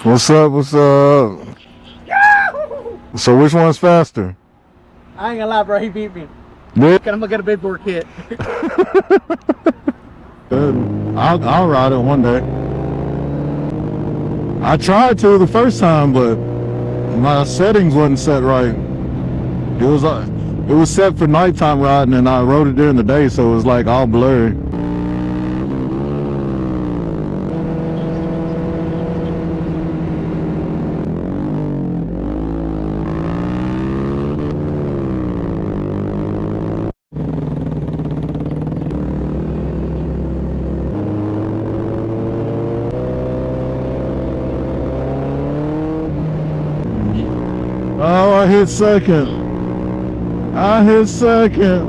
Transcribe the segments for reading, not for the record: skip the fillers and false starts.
What's up? What's up? So which one's faster? I ain't gonna lie, bro. He beat me. Yeah. I'm gonna get a big bore kit. Good. I'll ride it one day. I tried to the first time, but my settings wasn't set right. It was set for nighttime riding, and I rode it during the day, so it was like all blurry. Oh, I hit second. I hit second.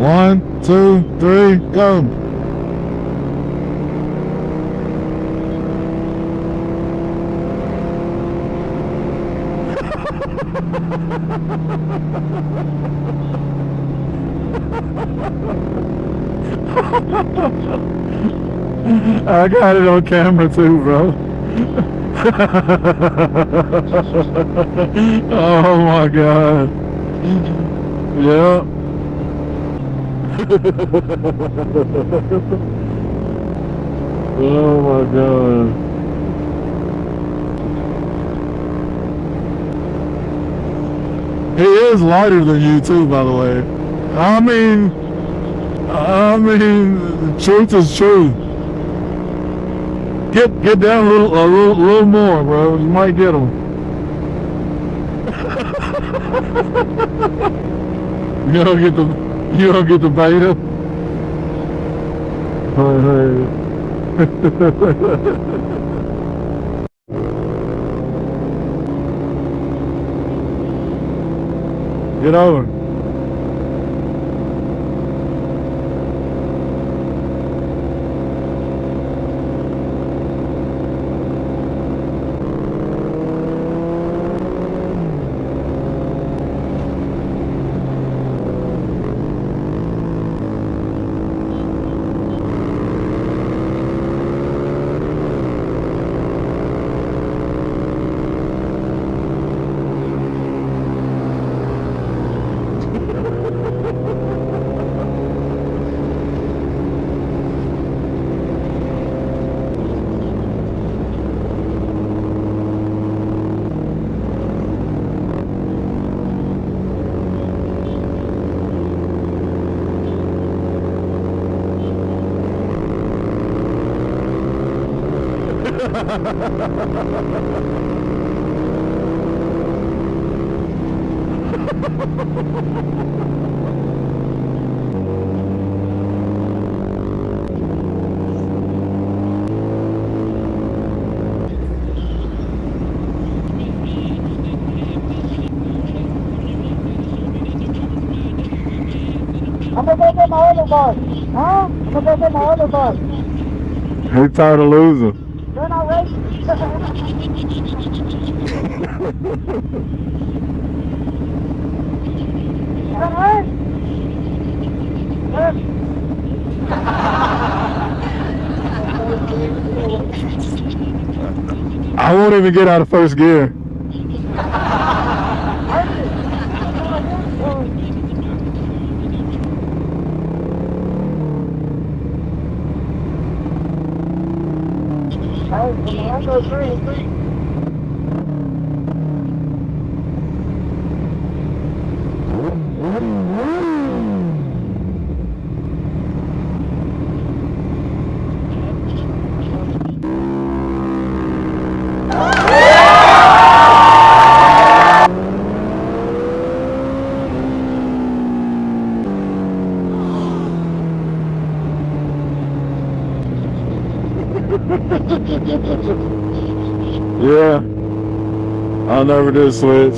One, two, three, go. I got it on camera too, bro. Oh my god. Yeah. Oh my god. He is lighter than you too, by the way. I mean, the truth is true. Get down a little more, bro. You might get him. You don't get the beta. Get over. I'm gonna go get my other bus. Huh? I'm gonna go get my other bus. He tired of losing. They're not racing. I won't even get out of first gear. Yeah, I'll never do a switch.